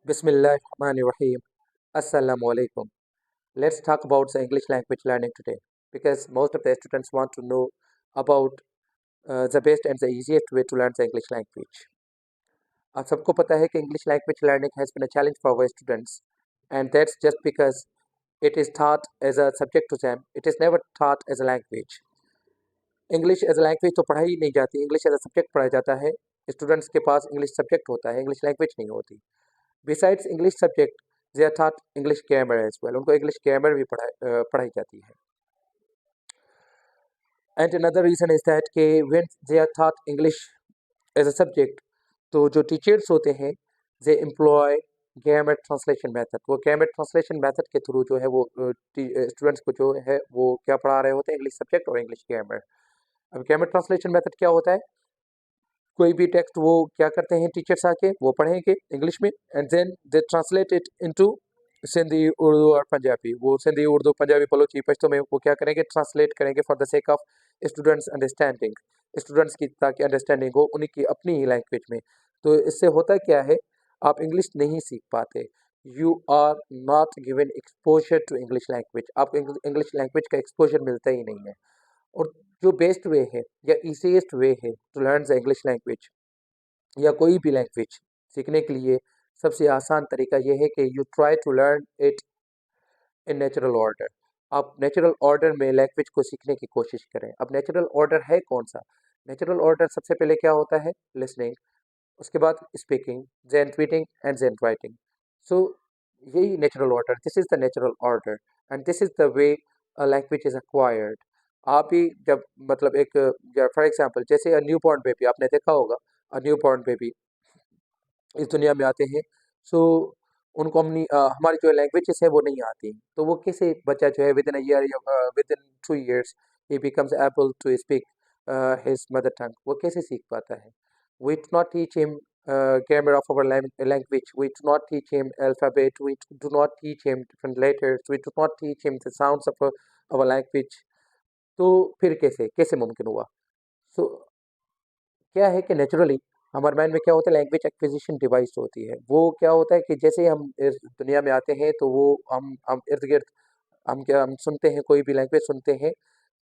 Bismillahirrahmanirrahim. Assalamu alaikum. Let's talk about the English language learning today because most of the students want to know about the best and the easiest way to learn the English language. आप सबको पता है कि English language learning has been a challenge for our students, and that's just because it is taught as a subject to them. It is never taught as a language. English as a language तो पढ़ाई नहीं जाती, English as a subject पढ़ाया जाता है। Students के पास English subject होता है, इंग्लिश लैंग्वेज नहीं होती। Besides English subject they are taught English grammar as well, उनको इंग्लिश ग्रामर भी पढ़ाई जाती है। And another reason is that कि when they are taught English as a subject, तो जो टीचर्स होते हैं they employ grammar translation method. वो ग्रामर ट्रांसलेशन मेथड के थ्रू जो है वो स्टूडेंट्स को जो है वो क्या पढ़ा रहे होते हैं, इंग्लिश सब्जेक्ट और इंग्लिश ग्रामर। अब ग्रामर ट्रांसलेशन मेथड क्या होता है? कोई भी टेक्स्ट वो क्या करते हैं टीचर्स आके वो पढ़ेंगे इंग्लिश में and then they translate it into Sindhi, Urdu और पंजाबी। वो सिंधी, उर्दू, पंजाबी, बलोची, पश्तो में वो क्या करेंगे, ट्रांसलेट करेंगे for the sake of students understanding, students की ताकि अंडरस्टैंडिंग हो उन्हीं की अपनी ही लैंग्वेज में। तो इससे होता क्या है, आप इंग्लिश नहीं सीख पाते, you are not given exposure to English language, आपको इंग्लिश लैंग्वेज का एक्सपोजर मिलता ही नहीं है। और जो बेस्ट वे है या ईजीएस्ट वे है to learn the English language या कोई भी लैंग्वेज सीखने के लिए, सबसे आसान तरीका यह है कि you try to learn it in natural order. आप नेचुरल ऑर्डर में लैंग्वेज को सीखने की कोशिश करें। अब नेचुरल ऑर्डर है कौन सा? नेचुरल ऑर्डर सबसे पहले क्या होता है, लिसनिंग, उसके बाद speaking, then reading and then writing. So यही natural order, this is the natural order and this is the way a language is acquired. आप ही जब मतलब एक, फॉर एग्जांपल जैसे अ न्यू बॉर्न बेबी, आपने देखा होगा अ न्यू बॉर्न बेबी इस दुनिया में आते हैं, सो उनको हमारी जो लैंग्वेजेस है वो नहीं आती, तो वो कैसे बच्चा जो है विद इन अ ईयर या within 2 years he becomes able to speak his mother tongue, वो कैसे सीख पाता है? We do not teach him grammar of our language, we do not teach him alphabet, we do not teach him different letters, we do not teach him the sounds of our language। तो फिर कैसे कैसे मुमकिन हुआ? सो क्या है कि naturally हमारे माइंड में क्या होता है, लैंग्वेज एक्विजिशन डिवाइस होती है। वो क्या होता है कि जैसे ही हम इस दुनिया में आते हैं तो वो हम इर्द-गिर्द हम सुनते हैं, कोई भी लैंग्वेज सुनते हैं,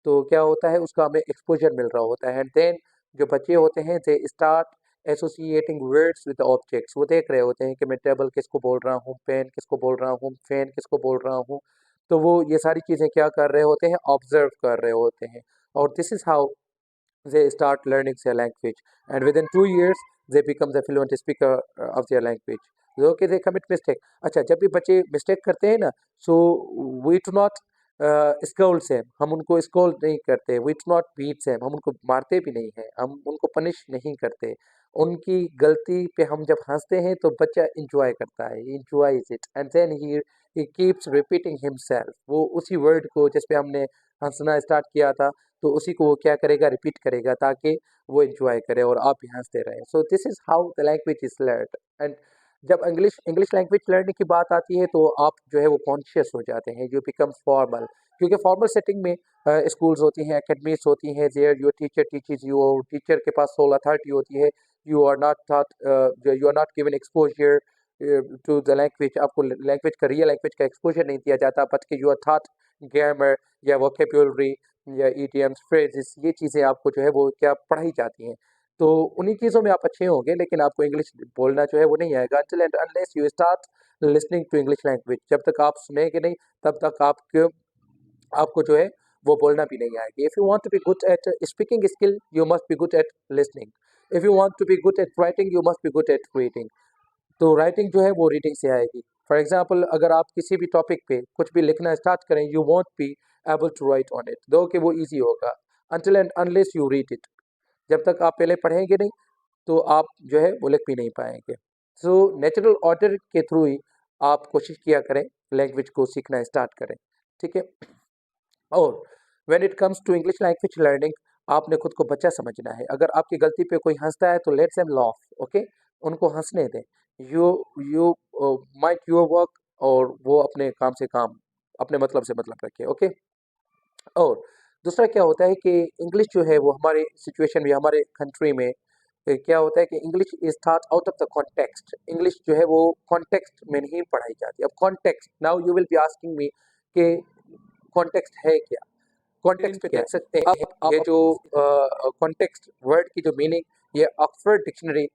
तो क्या होता है उसका हमें एक्सपोज़र मिल रहा होता है एंड देन जो बच्चे होते हैं they start associating words with objects. वो देख रहे होते हैं कि मैं टेबल किसको बोल रहा हूँ, पेन किसको बोल रहा हूँ, फैन किसको बोल रहा हूँ। तो वो ये सारी चीज़ें क्या कर रहे होते हैं, ऑब्ज़र्व कर रहे होते हैं और this is how they start learning their language, and within 2 years they become the fluent speaker of their language। जो कि they commit mistake। अच्छा, जब भी बच्चे मिस्टेक करते हैं ना, so we do not scold them, हम उनको स्कोल्ड नहीं करते, we do not beat them, हम उनको मारते भी नहीं हैं, हम उनको पनिश नहीं करते। उनकी गलती पे हम जब हंसते हैं तो बच्चा इंजॉय करता है, enjoys it and then he keeps repeating himself। वो उसी वर्ड को जिस पे हमने हंसना स्टार्ट किया था, तो उसी को वो क्या करेगा, रिपीट करेगा ताकि वो एंजॉय करे और आप भी हंसते रहें। So this is how the language is learn. And जब इंग्लिश इंग्लिश लैंग्वेज लर्निंग की बात आती है तो आप जो है वो कॉन्शियस हो जाते हैं, यू बिकम फॉर्मल, क्योंकि फॉर्मल सेटिंग में स्कूल्स होती हैं, एकेडमीज होती हैं, there your teacher teaches you और टीचर के पास सोल अथॉरिटी होती है। You are not taught, you are not given exposure to the language, आपको लैंग्वेज का रियल लैंग्वेज का एक्सपोजर नहीं दिया जाता, बट कि यू आर थॉट ग्रामर या वोकेब्युलरी या ईडीएम्स, फ्रेजेस, ये चीज़ें आपको जो है वो क्या पढ़ाई जाती हैं। तो उन्हीं चीज़ों में आप अच्छे होंगे, लेकिन आपको इंग्लिश बोलना जो है वो नहीं आएगा until and unless you start listening to English language। जब तक आप सुनेंगे नहीं तब तक आपको जो है वो बोलना भी नहीं आएगी। If you want to be good at speaking skill, you must be good at listening. If you want to be good at writing, you must be good at reading. तो राइटिंग जो है वो रीडिंग से आएगी। For example अगर आप किसी भी टॉपिक पे कुछ भी लिखना स्टार्ट करें, you won't be able to write on it, though कि वो ईजी होगा until and unless you read it। जब तक आप पहले पढ़ेंगे नहीं तो आप जो है वो लिख भी नहीं पाएंगे। सो नेचुरल ऑर्डर के थ्रू ही आप कोशिश किया करें, लैंग्वेज को सीखना स्टार्ट करें, ठीक है। और when it comes to English language learning, आपने खुद को बच्चा समझना है। अगर आपकी गलती पे कोई हंसता है तो लेट्स देम लाफ, ओके, उनको हंसने दें। You you mind your work और वो अपने काम से काम, अपने मतलब से मतलब रखे, ओके। और दूसरा क्या होता है कि इंग्लिश जो है वो हमारे सिचुएशन में, हमारे कंट्री में क्या होता है कि English is thought out of the context. English जो है वो कॉन्टेक्स्ट में नहीं पढ़ाई जाती। अब context, now you will be asking me कि कॉन्टेक्स्ट है क्या। कॉन्टेक्स्ट पे देख सकते हैं ये जो कॉन्टेक्स्ट वर्ड की जो मीनिंग, ये ऑक्सफोर्ड डिक्शनरी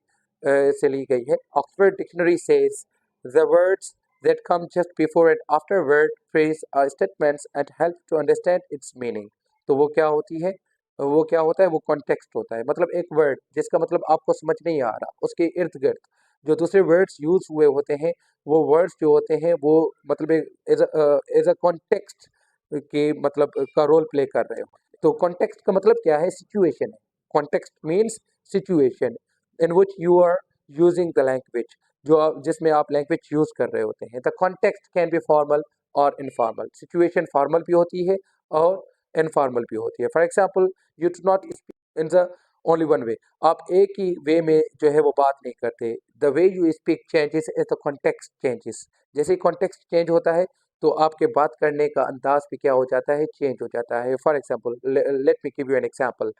से ली गई है। Oxford dictionary says the words that come just before and after word, phrase or statements and help to understand its meaning। तो वो क्या होती है, वो क्या होता है, वो कॉन्टेक्स्ट होता है। मतलब एक वर्ड जिसका मतलब आपको समझ नहीं आ रहा, उसके इर्द गिर्द जो दूसरे वर्ड्स यूज हुए होते हैं, वो वर्ड्स जो होते हैं वो मतलब एज अ कॉन्टेक्स्ट के मतलब का रोल प्ले कर रहे हो। तो कॉन्टेक्स्ट का मतलब क्या है, सिचुएशन है। Context means situation in which you are using the language, जो जिसमें आप लैंग्वेज यूज कर रहे होते हैं। The context can be formal और इनफॉर्मल। सिचुएशन फॉर्मल भी होती है और इनफॉर्मल भी होती है। For example, you do not speak in the only one way. आप एक ही वे में जो है वो बात नहीं करते। The way you speak changes as the context changes. जैसे ही कॉन्टेक्स्ट चेंज होता है तो आपके बात करने का अंदाज भी क्या हो जाता है, चेंज हो जाता है। For example, let me give you an example.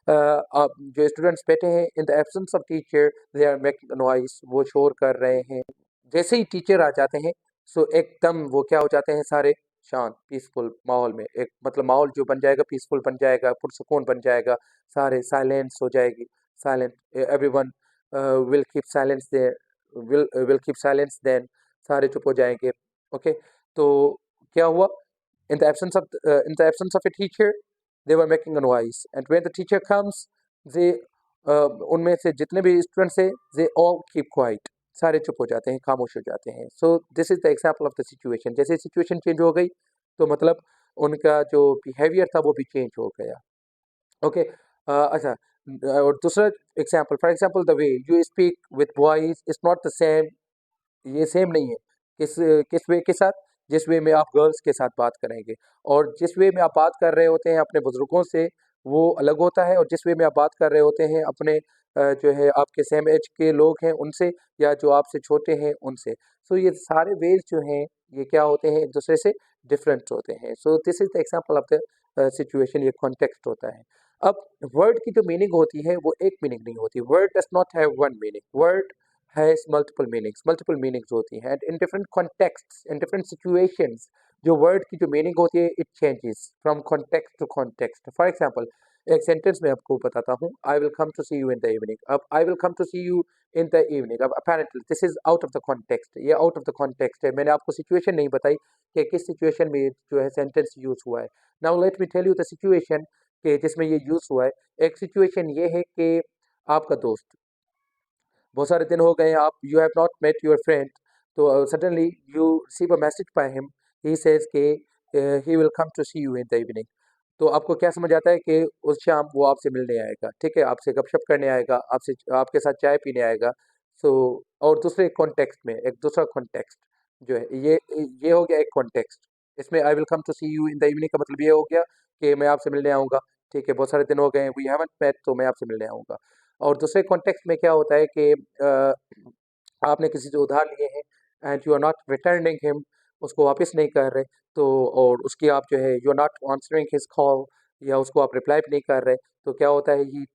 अब जो स्टूडेंट्स बैठे हैं, in the absence of teacher they are making noise, वो शोर कर रहे हैं। जैसे ही टीचर आ जाते हैं सो एकदम वो क्या हो जाते हैं, सारे शांत, पीसफुल माहौल में, एक मतलब माहौल जो बन जाएगा पीसफुल बन जाएगा, पुरसुकून बन जाएगा, सारे साइलेंस हो जाएगी, silent, everyone will keep silence there, will keep silence then, सारे चुप हो जाएंगे। ओके, तो क्या हुआ, in the absence of a teacher they were making a noise, and when the teacher comes they उनमें से जितने भी स्टूडेंट्स हैं they all keep quiet, सारे चुप हो जाते हैं, खामोश हो जाते हैं। So this is the example of the situation. जैसे सिचुएशन चेंज हो गई तो मतलब उनका जो बिहेवियर था वो भी चेंज हो गया। ओके, अच्छा, और दूसरा example, for example the way you speak with boys is not the same, ये सेम नहीं है। किस किस वे के साथ, जिस वे में आप गर्ल्स के साथ बात करेंगे, और जिस वे में आप बात कर रहे होते हैं अपने बुजुर्गों से वो अलग होता है, और जिस वे में आप बात कर रहे होते हैं अपने जो है आपके सेम एज के लोग हैं उनसे, या जो आपसे छोटे हैं उनसे। सो ये सारे वेज जो हैं ये क्या होते हैं, एक दूसरे से डिफरेंट होते हैं। So this is the example of the situation, ये कॉन्टेक्स्ट होता है। अब वर्ड की जो मीनिंग होती है वो एक मीनिंग नहीं होती। Word does not have one meaning, word has multiple meanings होती हैं, and in different contexts, in different situations, जो word की जो meaning होती है it changes from context to context। For example, एक sentence में आपको बताता हूँ, I will come to see you in the evening। अब I will come to see you in the evening, अब apparently this is out of the context, ये out of the context है। मैंने आपको situation नहीं बताई कि किस situation में जो है sentence use हुआ है। Now let me tell you the situation कि जिसमें ये use हुआ है। एक situation ये है कि आपका दोस्त, बहुत सारे दिन हो गए आप, you have not met your friend, तो suddenly you receive a message by him, he says के he will come to see you in the evening. तो आपको क्या समझ आता है कि उस शाम वो आपसे मिलने आएगा, ठीक है, आपसे गपशप करने आएगा, आपसे आपके साथ चाय पीने आएगा। सो और दूसरे कॉन्टेक्स्ट में एक दूसरा कॉन्टेक्स्ट जो है, ये हो गया एक कॉन्टेक्स्ट। इसमें I will come to see you in the evening का मतलब ये हो गया कि मैं आपसे मिलने आऊँगा, ठीक है, बहुत सारे दिन हो गए, वी हैवंट मेट, तो मैं आपसे मिलने आऊँगा। और दूसरे कॉन्टेक्स्ट में क्या होता है कि आपने किसी से उधार लिए हैं and you are not returning him, उसको वापस नहीं कर रहे, तो और उसकी आप जो है you are not answering his call, या उसको आप रिप्लाई भी नहीं कर रहे, तो क्या होता है, ही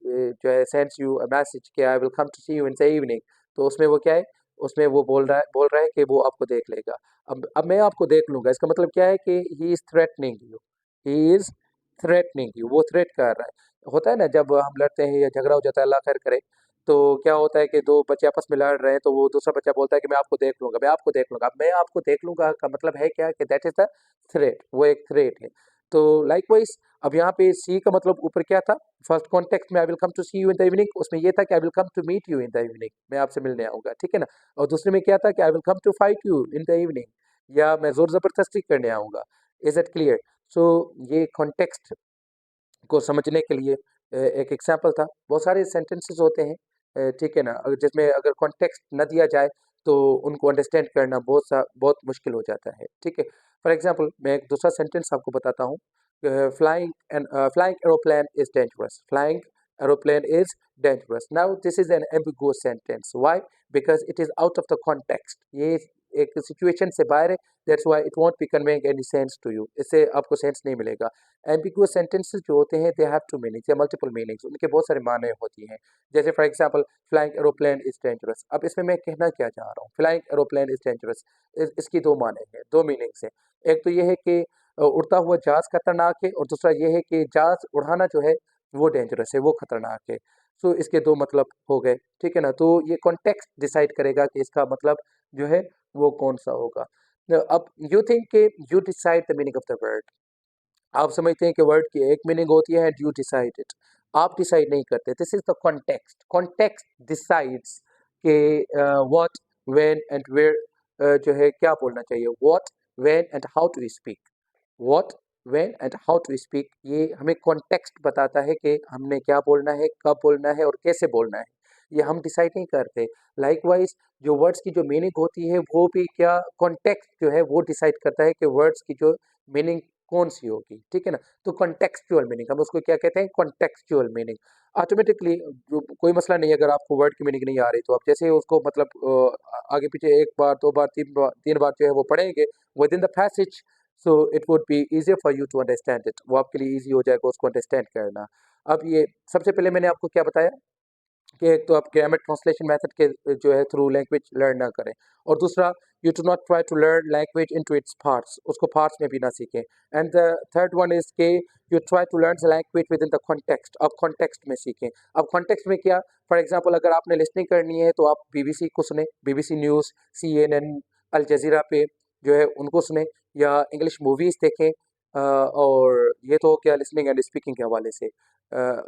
जो है सेंड्स यू अ मैसेज कि I will come to see you in the evening. तो उसमें वो क्या है, उसमें वो बोल रहा है कि वो आपको देख लेगा। अब मैं आपको देख लूँगा, इसका मतलब क्या है कि he is threatening you, he is threatening you, वो थ्रेट कर रहा है। होता है ना जब हम लड़ते हैं या झगड़ा हो जाता है, अल्लाह खैर करे, तो क्या होता है कि दो बच्चे आपस में लड़ रहे हैं, तो वो दूसरा बच्चा बोलता है कि मैं आपको देख लूंगा, मैं आपको देख लूंगा। अब मैं आपको देख लूंगा का मतलब है क्या, कि दैट इज द थ्रेट, वो एक थ्रेट है। तो लाइकवाइज अब यहाँ पे सी का मतलब ऊपर क्या था, फर्स्ट कॉन्टेक्स्ट में I will come to see you in the evening, उसमें ये था कि I will come to meet you in the evening, मैं आपसे मिलने आऊंगा, ठीक है ना। और दूसरे में क्या था कि I will come to fight you in the evening, या मैं जोर जबरदस्ती करने आऊंगा। Is it clear. सो ये कॉन्टेक्स्ट को समझने के लिए एक एग्जाम्पल था। बहुत सारे सेंटेंसेस होते हैं, ठीक है ना, जिसमें अगर कॉन्टेक्स्ट न दिया जाए तो उनको अंडरस्टैंड करना बहुत मुश्किल हो जाता है, ठीक है। फॉर एग्जांपल मैं एक दूसरा सेंटेंस आपको बताता हूँ। Flying aeroplane is dangerous, flying aeroplane is dangerous. Now this is an ambiguous sentence, why, because it is out of the context. ये एक सिचुएशन से बाहर है, that's why it won't be conveying any sense to you, इससे आपको sense नहीं मिलेगा। Ambiguous sentences जो होते हैं दे हैव टू मीनिंग्स या मल्टीपल मीनिंग्स, उनके बहुत सारे मायने होती हैं। जैसे for example flying aeroplane is dangerous, अब इसमें मैं कहना क्या चाह रहा हूँ, फ्लाइंग एरोप्लेन इज डेंजरस, इसकी दो माने हैं, दो मीनिंग्स हैं। एक तो ये है कि उड़ता हुआ जहाज खतरनाक है, और दूसरा ये है कि जहाज उड़ाना जो है वो डेंजरस है, वो खतरनाक है। सो इसके दो मतलब हो गए, ठीक है ना। तो ये कॉन्टेक्स्ट डिसाइड करेगा कि इसका मतलब जो है वो कौन सा होगा। अब यू थिंक के you decide the meaning of the word, आप समझते हैं कि वर्ड की एक मीनिंग होती है एंड यू डिसाइड इट, आप डिसाइड नहीं करते। This is the context, context decides कि व्हाट, व्हेन एंड वेयर जो है क्या बोलना चाहिए, what, when and how to speak. What, when and how to speak, ये हमें कॉन्टेक्स्ट बताता है कि हमने क्या बोलना है, कब बोलना है और कैसे बोलना है, ये हम डिसाइड नहीं करते। लाइकवाइज जो वर्ड्स की जो मीनिंग होती है वो भी क्या, कॉन्टेक्स्ट जो है वो डिसाइड करता है कि वर्ड्स की जो मीनिंग कौन सी होगी, ठीक है ना। तो कॉन्टेक्सचुअल मीनिंग, हम उसको क्या कहते हैं, कॉन्टेक्सचुअल मीनिंग। ऑटोमेटिकली जो कोई मसला नहीं है, अगर आपको वर्ड की मीनिंग नहीं आ रही तो आप जैसे ही उसको मतलब आगे पीछे एक बार, दो बार, तीन बार जो है वो पढ़ेंगे within the passage, so it would be easier for you to understand it, वो आपके लिए ईजी हो जाएगा उसको अंडरस्टैंड करना। अब ये सबसे पहले मैंने आपको क्या बताया कि एक तो आप ग्रामर ट्रांसलेशन मेथड के जो है थ्रू लैंग्वेज लर्न ना करें, और दूसरा you do not try to learn language into its parts, उसको पार्ट्स में भी ना सीखें। And the third one is के you try to learn the language within the context, अब कॉन्टेक्स्ट में सीखें। अब कॉन्टेक्स्ट में क्या, फॉर एग्जांपल अगर आपने लिसनिंग करनी है तो आप बीबीसी को सुने, बीबीसी न्यूज़, CNN, अल जजीरा पे जो है उनको सुने, या इंग्लिश मूवीज़ देखें, और ये तो क्या लिसनिंग एंड स्पीकिंग के हवाले से,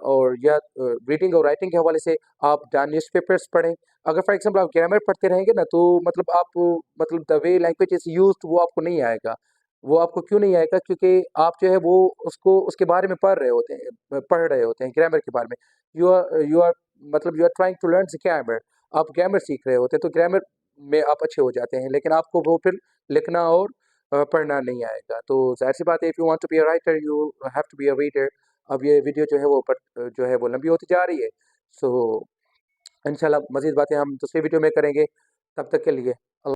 और या रीडिंग और राइटिंग के हवाले से आप न्यूज़पेपर्स पढ़ें। अगर फॉर एग्जांपल आप ग्रामर पढ़ते रहेंगे ना तो मतलब आप मतलब the way language is used वो आपको नहीं आएगा। वो आपको क्यों नहीं आएगा, क्योंकि आप जो है वो उसको उसके बारे में पढ़ रहे होते हैं, पढ़ रहे होते हैं ग्रामर के बारे में। यू आर मतलब you are trying to learn the grammar, आप ग्रामर सीख रहे होते हैं, तो ग्रामर में आप अच्छे हो जाते हैं, लेकिन आपको वो फिर लिखना और पढ़ना नहीं आएगा। तो ज़ाहिर-सी बात है, if you want to be a writer you have to be a reader. अब ये वीडियो जो है वो जो है वो लंबी होती जा रही है। सो इंशाल्लाह मज़ीद बातें हम दूसरी वीडियो में करेंगे। तब तक के लिए